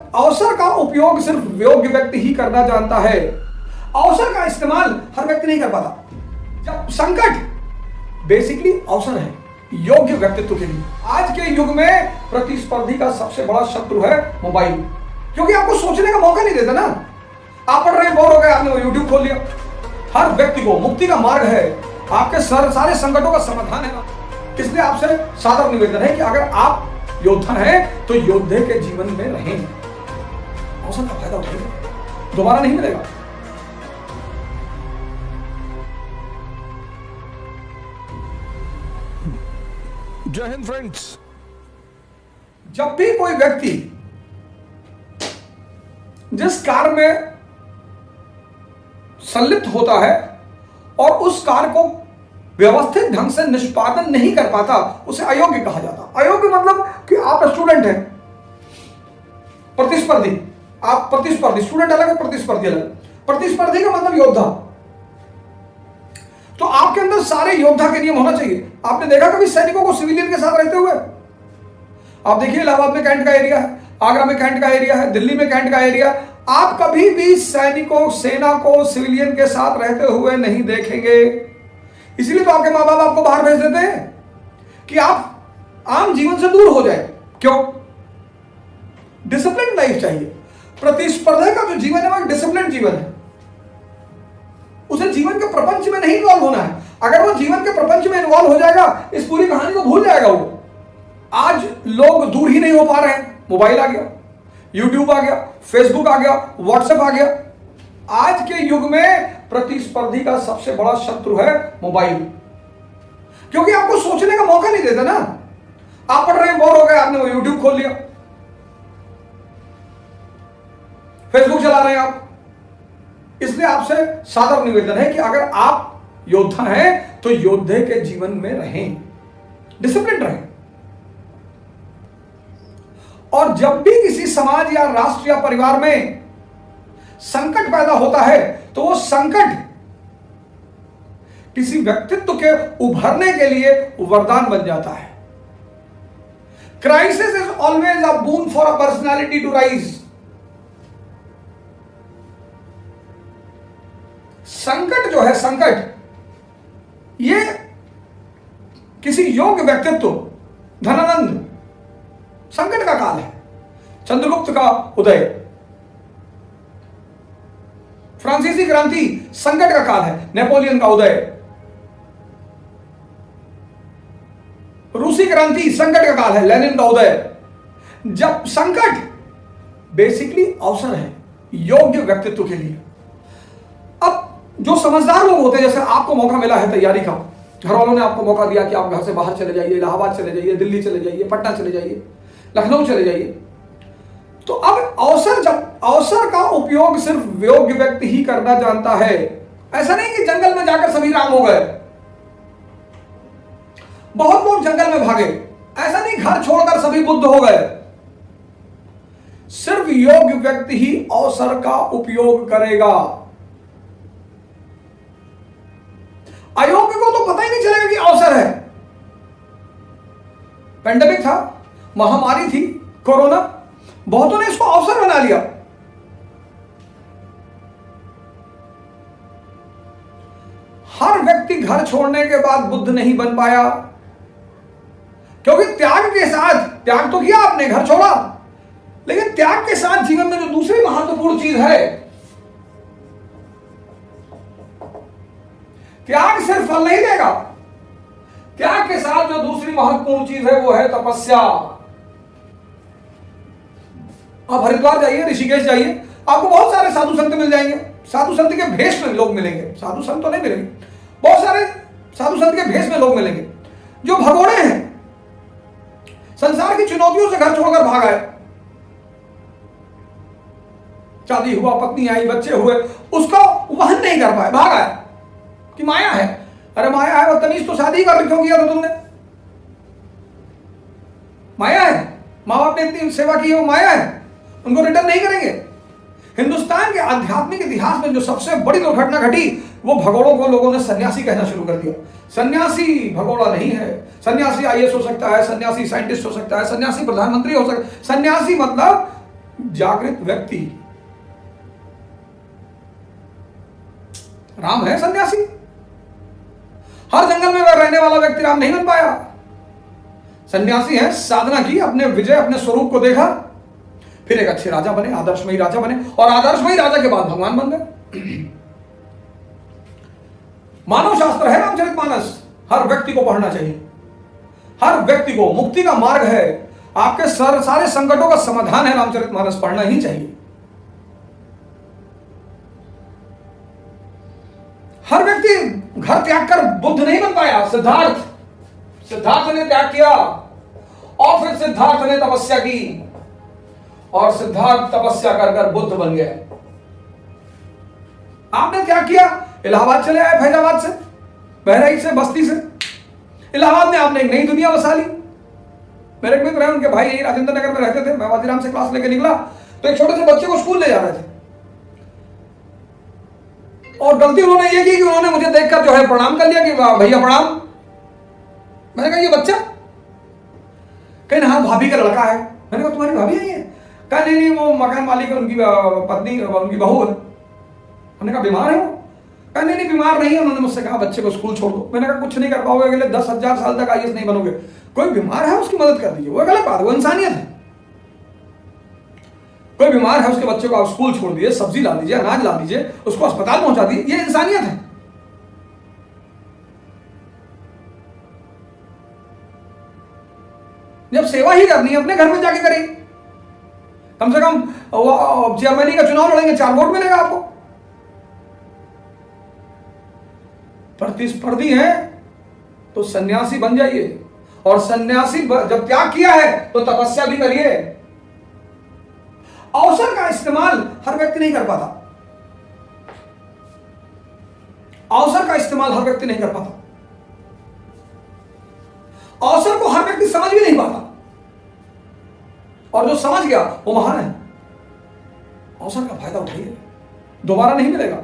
अवसर का उपयोग सिर्फ योग्य व्यक्ति ही करना जानता है। अवसर का इस्तेमाल हर व्यक्ति नहीं कर पाता। जब संकट बेसिकली अवसर है योग्य व्यक्तित्व के लिए। आज के युग में प्रतिस्पर्धी का सबसे बड़ा शत्रु है मोबाइल, क्योंकि आपको सोचने का मौका नहीं देता ना। आप पढ़ रहे हैं, बोर हो गए, आपने वो यूट्यूब खोल लिया। हर व्यक्ति को मुक्ति का मार्ग है, आपके सारे संकटों का समाधान है। इसलिए आपसे सादर निवेदन है कि अगर आप योद्धा हैं तो योद्धे के जीवन में रहें। अवसर का फायदा उठाइए, दोबारा नहीं मिलेगा। जय हिंद फ्रेंड्स। जब भी कोई व्यक्ति जिस कार्य में संलिप्त होता है और उस कार्य को व्यवस्थित ढंग से निष्पादन नहीं कर पाता, उसे अयोग्य कहा जाता। अयोग्य मतलब कि आप स्टूडेंट हैं, प्रतिस्पर्धी, आप प्रतिस्पर्धी, स्टूडेंट अलग है, प्रतिस्पर्धी अलग। प्रतिस्पर्धी का मतलब योद्धा। तो आपके अंदर सारे योद्धा के नियम होना चाहिए। आपने देखा कभी सैनिकों को सिविलियन के साथ रहते हुए? आप देखिए, इलाहाबाद में कैंट का एरिया है, आगरा में कैंट का एरिया है, दिल्ली में कैंट का एरिया। आप कभी भी सैनिकों, सेना को सिविलियन के साथ रहते हुए नहीं देखेंगे। इसलिए तो आपके माँ बाप आपको बाहर भेज देते हैं कि आप आम जीवन से दूर हो जाए। क्यों? डिसिप्लिन लाइफ चाहिए। प्रतिस्पर्धा का जो जीवन है वो एक डिसिप्लिन जीवन है। उसे जीवन के प्रपंच में नहीं इन्वॉल्व होना है। अगर वो जीवन के प्रपंच में इन्वॉल्व हो जाएगा, इस पूरी कहानी को भूल जाएगा वो। आज लोग दूर ही नहीं हो पा रहे हैं। मोबाइल आ गया, यूट्यूब आ गया, फेसबुक आ गया, व्हाट्सएप आ गया। आज के युग में प्रतिस्पर्धी का सबसे बड़ा शत्रु है मोबाइल, क्योंकि आपको सोचने का मौका नहीं देता ना। आप पढ़ रहे हैं, बोर हो गए, आपने वो यूट्यूब खोल लिया, फेसबुक चला रहे हैं आप। इसलिए आपसे सादर निवेदन है कि अगर आप योद्धा हैं तो योद्धे के जीवन में रहें, डिसिप्लिन रहें। और जब भी किसी समाज या राष्ट्र या परिवार में संकट पैदा होता है तो वो संकट किसी व्यक्तित्व के उभरने के लिए वरदान बन जाता है। Crisis is always a boon for a personality to rise. संकट जो है, संकट ये किसी योग्य व्यक्तित्व, धनानंद, संकट का काल है। चंद्रगुप्त का उदय, फ्रांसीसी क्रांति संकट का काल है। नेपोलियन का उदय, रूसी क्रांति संकट का काल है। लेनिन का उदय। जब संकट बेसिकली अवसर है योग्य व्यक्तित्व के लिए। अब जो समझदार लोग होते हैं, जैसे आपको मौका मिला है तैयारी का, घर वालों ने आपको मौका दिया कि आप घर से बाहर चले जाइए, इलाहाबाद चले जाइए, दिल्ली चले जाइए, पटना चले जाइए, लखनऊ चले जाइए। तो अब अवसर, जब अवसर का उपयोग सिर्फ योग्य व्यक्ति ही करना जानता है। ऐसा नहीं कि जंगल में जाकर सभी राम हो गए। बहुत लोग जंगल में भागे। ऐसा नहीं घर छोड़कर सभी बुद्ध हो गए। सिर्फ योग्य व्यक्ति ही अवसर का उपयोग करेगा। अयोग्य को तो पता ही नहीं चलेगा कि अवसर है। पेंडेमिक था, महामारी थी, कोरोना, बहुतों ने इसको अवसर बना लिया। हर व्यक्ति घर छोड़ने के बाद बुद्ध नहीं बन पाया, क्योंकि त्याग के साथ, त्याग तो किया आपने, घर छोड़ा, लेकिन त्याग के साथ जीवन में जो दूसरी महत्वपूर्ण चीज है, त्याग सिर्फ फल नहीं देगा। त्याग के साथ जो दूसरी महत्वपूर्ण चीज है वो है तपस्या। आप हरिद्वार जाइए, ऋषिकेश जाइए, आपको बहुत सारे साधु संत मिल जाएंगे। साधु संत के भेष में लोग मिलेंगे। साधु संत तो नहीं मिलेंगे, बहुत सारे साधु संत के भेष में लोग मिलेंगे जो भगोड़े हैं, संसार की चुनौतियों से घर छोड़कर भाग आए। शादी हुआ, पत्नी आई, बच्चे हुए, उसको वहन नहीं कर पाए, भाग आए कि माया है। अरे माया है, बदतमीज, तो शादी कर क्यों किया था तुमने? माया है। माँ बाप ने इतनी सेवा की है, वो माया है, उनको रिटर्न नहीं करेंगे। हिंदुस्तान के आध्यात्मिक इतिहास में जो सबसे बड़ी दुर्घटना घटी, वो भगोड़ों को लोगों ने सन्यासी कहना शुरू कर दिया। सन्यासी भगोड़ा नहीं है। सन्यासी आईएएस हो सकता है, सन्यासी साइंटिस्ट हो सकता है, सन्यासी प्रधानमंत्री हो सकता है। सन्यासी मतलब जागृत व्यक्ति राम है सन्यासी? हर जंगल में वह रहने वाला व्यक्ति राम नहीं बन पाया। सन्यासी है, साधना की, अपने विजय, अपने स्वरूप को देखा, फिर एक अच्छे राजा बने, आदर्शमयी राजा बने, और आदर्शमयी राजा के बाद भगवान बन गए। मानव शास्त्र है रामचरितमानस, हर व्यक्ति को पढ़ना चाहिए। हर व्यक्ति को मुक्ति का मार्ग है, आपके सारे संकटों का समाधान है, रामचरितमानस पढ़ना ही चाहिए। हर व्यक्ति घर त्याग कर बुद्ध नहीं बन पाया। सिद्धार्थ ने त्याग किया, और फिर सिद्धार्थ ने तपस्या की, और सिद्धार्थ तपस्या कर कर बुद्ध बन गए। आपने क्या किया? इलाहाबाद चले आए, फैजाबाद से, बहराइच से, बस्ती से। इलाहाबाद में आपने एक नई दुनिया बसा ली। मेरे एक मित्र हैं, उनके भाई यही राजेंद्र नगर में रहते थे। मैं वाजीराम से क्लास लेके निकला तो एक छोटे से बच्चे को स्कूल ले जा रहे थे, और गलती उन्होंने ये की कि उन्होंने मुझे देखकर जो है प्रणाम कर लिया कि भैया प्रणाम। मैंने कहा ये बच्चा? कहीं ना, भाभी का लड़का है। मैंने कहा तुम्हारी भाभी आई है? कहा नहीं, वो मकान मालिक है, उनकी पत्नी, उनकी बहू है। हमने कहा बीमार है वो? कहा नहीं बीमार नहीं है। उन्होंने मुझसे कहा बच्चे को स्कूल छोड़ दो। मैंने कहा कुछ नहीं कर पाओगे, अगले 10,000 साल तक IAS नहीं बनोगे। कोई बीमार है उसकी मदद कर दीजिए, वो गलत बात है, वो इंसानियत है। कोई बीमार है, उसके बच्चे को आप स्कूल छोड़ दीजिए, सब्जी ला दीजिए, अनाज ला दीजिए, उसको अस्पताल पहुंचा दीजिए, ये इंसानियत है। जब सेवा ही करनी है अपने घर में जाके करिए। कम से कम चेयरमैनी का चुनाव लड़ेंगे, 4 वोट मिलेगा आपको। प्रतिस्पर्धी है तो सन्यासी बन जाइए, और सन्यासी जब त्याग किया है तो तपस्या भी करिए। अवसर का इस्तेमाल हर व्यक्ति नहीं कर पाता। अवसर का इस्तेमाल हर व्यक्ति नहीं कर पाता। अवसर को हर व्यक्ति समझ भी नहीं पाता, और जो समझ गया वो महान है। अवसर का फायदा उठाइए, दोबारा नहीं मिलेगा।